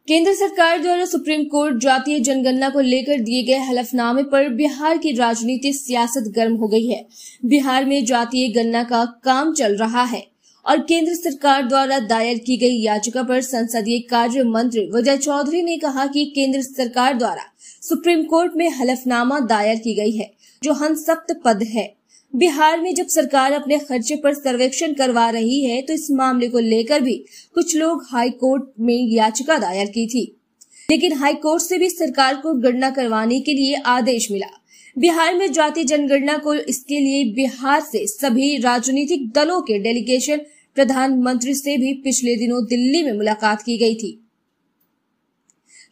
केंद्र सरकार द्वारा सुप्रीम कोर्ट जातीय जनगणना को लेकर दिए गए हलफनामे पर बिहार की राजनीतिक सियासत गर्म हो गई है। बिहार में जातीय गणना का काम चल रहा है और केंद्र सरकार द्वारा दायर की गई याचिका पर संसदीय कार्य मंत्री विजय चौधरी ने कहा कि केंद्र सरकार द्वारा सुप्रीम कोर्ट में हलफनामा दायर की गई है जो हंसप्त पद है। बिहार में जब सरकार अपने खर्चे पर सर्वेक्षण करवा रही है तो इस मामले को लेकर भी कुछ लोग हाई कोर्ट में याचिका दायर की थी, लेकिन हाई कोर्ट से भी सरकार को गणना करवाने के लिए आदेश मिला। बिहार में जातीय जनगणना को इसके लिए बिहार से सभी राजनीतिक दलों के डेलीगेशन प्रधानमंत्री से भी पिछले दिनों दिल्ली में मुलाकात की गई थी।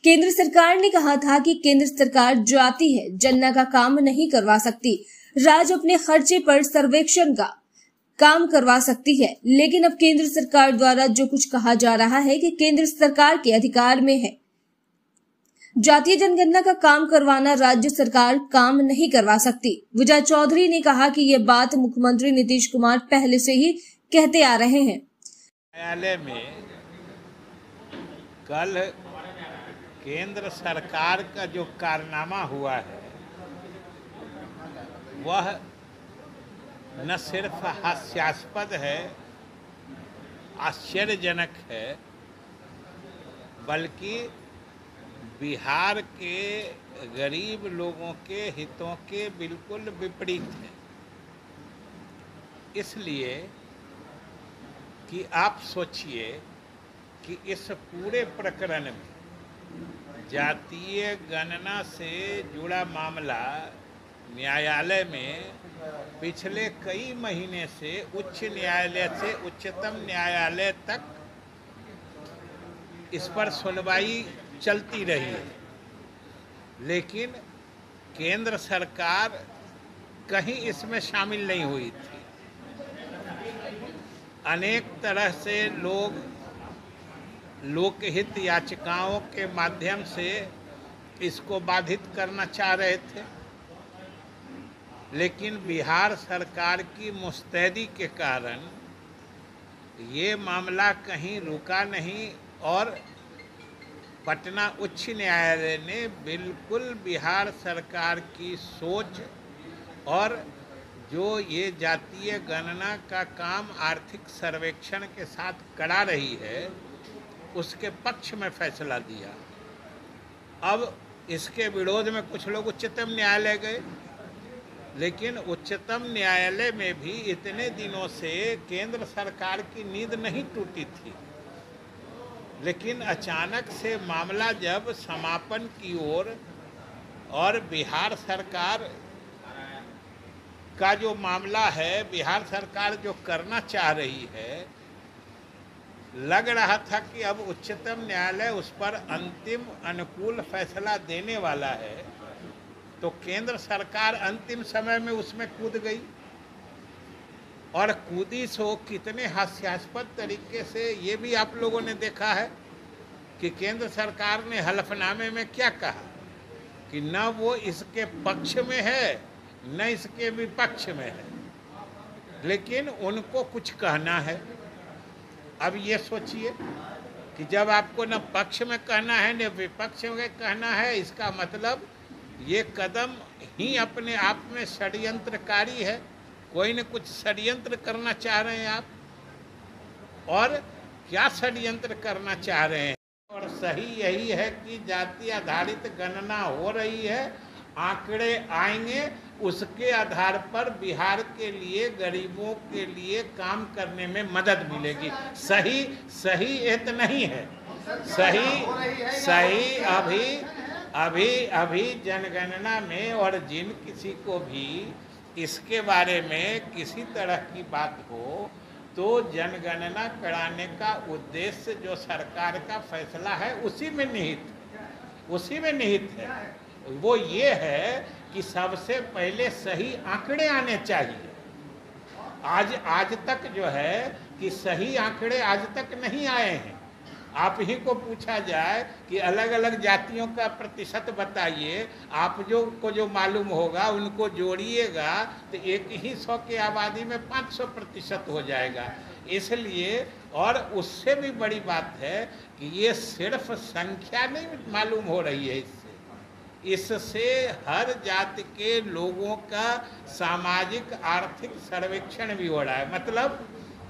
केंद्र सरकार ने कहा था कि केंद्र सरकार जाति है जनगणना का काम नहीं करवा सकती, राज्य अपने खर्चे पर सर्वेक्षण का काम करवा सकती है, लेकिन अब केंद्र सरकार द्वारा जो कुछ कहा जा रहा है कि केंद्र सरकार के अधिकार में है जातीय जनगणना का काम करवाना, राज्य सरकार काम नहीं करवा सकती। विजय चौधरी ने कहा कि ये बात मुख्यमंत्री नीतीश कुमार पहले से ही कहते आ रहे हैं। न्यायालय में कल केंद्र सरकार का जो कारनामा हुआ है वह न सिर्फ हास्यास्पद है, आश्चर्यजनक है, बल्कि बिहार के गरीब लोगों के हितों के बिल्कुल विपरीत है। इसलिए कि आप सोचिए कि इस पूरे प्रकरण में जातीय गणना से जुड़ा मामला न्यायालय में पिछले कई महीने से उच्च न्यायालय से उच्चतम न्यायालय तक इस पर सुनवाई चलती रही है, लेकिन केंद्र सरकार कहीं इसमें शामिल नहीं हुई थी। अनेक तरह से लोग लोकहित याचिकाओं के माध्यम से इसको बाधित करना चाह रहे थे, लेकिन बिहार सरकार की मुस्तैदी के कारण ये मामला कहीं रुका नहीं और पटना उच्च न्यायालय ने बिल्कुल बिहार सरकार की सोच और जो ये जातीय गणना का काम आर्थिक सर्वेक्षण के साथ करा रही है उसके पक्ष में फैसला दिया। अब इसके विरोध में कुछ लोग उच्चतम न्यायालय गए, लेकिन उच्चतम न्यायालय में भी इतने दिनों से केंद्र सरकार की नींद नहीं टूटी थी, लेकिन अचानक से मामला जब समापन की ओर और बिहार सरकार का जो मामला है, बिहार सरकार जो करना चाह रही है, लग रहा था कि अब उच्चतम न्यायालय उस पर अंतिम अनुकूल फैसला देने वाला है, तो केंद्र सरकार अंतिम समय में उसमें कूद गई और कूदी सो कितने हास्यास्पद तरीके से ये भी आप लोगों ने देखा है कि केंद्र सरकार ने हलफनामे में क्या कहा कि न वो इसके पक्ष में है न इसके विपक्ष में है, लेकिन उनको कुछ कहना है। अब ये सोचिए कि जब आपको न पक्ष में कहना है न विपक्ष में कहना है, इसका मतलब ये कदम ही अपने आप में षड्यंत्रकारी है। कोई न कुछ षड्यंत्र करना चाह रहे हैं आप, और क्या षड्यंत्र करना चाह रहे हैं। और सही यही है कि जाति आधारित गणना हो रही है, आंकड़े आएंगे, उसके आधार पर बिहार के लिए गरीबों के लिए काम करने में मदद मिलेगी। सही ये तो नहीं है। सही अभी जनगणना में और जिन किसी को भी इसके बारे में किसी तरह की बात हो तो जनगणना कराने का उद्देश्य जो सरकार का फैसला है उसी में निहित है। वो ये है कि सबसे पहले सही आंकड़े आने चाहिए। आज तक जो है कि सही आंकड़े आज तक नहीं आए हैं, आप ही को पूछा जाए कि अलग अलग जातियों का प्रतिशत बताइए, आप जो मालूम होगा उनको जोड़िएगा तो एक ही 100 की आबादी में 500% हो जाएगा। इसलिए और उससे भी बड़ी बात है कि ये सिर्फ संख्या नहीं मालूम हो रही है, इससे हर जाति के लोगों का सामाजिक आर्थिक सर्वेक्षण भी हो रहा है। मतलब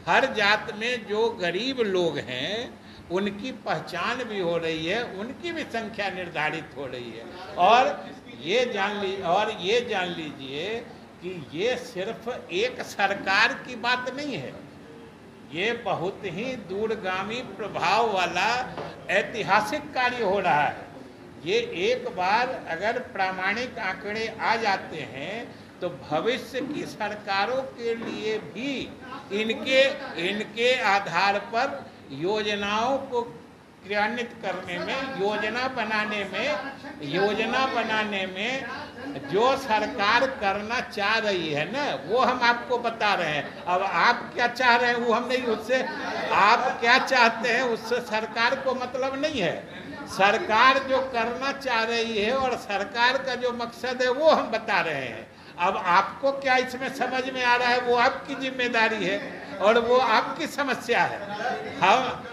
हर जात में जो गरीब लोग हैं उनकी पहचान भी हो रही है, उनकी भी संख्या निर्धारित हो रही है। और ये जान लीजिए कि ये सिर्फ एक सरकार की बात नहीं है, ये बहुत ही दूरगामी प्रभाव वाला ऐतिहासिक कार्य हो रहा है। ये एक बार अगर प्रामाणिक आंकड़े आ जाते हैं तो भविष्य की सरकारों के लिए भी इनके आधार पर योजनाओं को क्रियान्वित करने में, योजना बनाने में जो सरकार करना चाह रही है ना, वो हम आपको बता रहे हैं। अब आप क्या चाह रहे हैं वो हम नहीं, उससे आप क्या चाहते हैं उससे सरकार को मतलब नहीं है। सरकार जो करना चाह रही है और सरकार का जो मकसद है वो हम बता रहे हैं। अब आपको क्या इसमें समझ में आ रहा है वो आपकी जिम्मेदारी है और वो आपकी समस्या है। हाँ,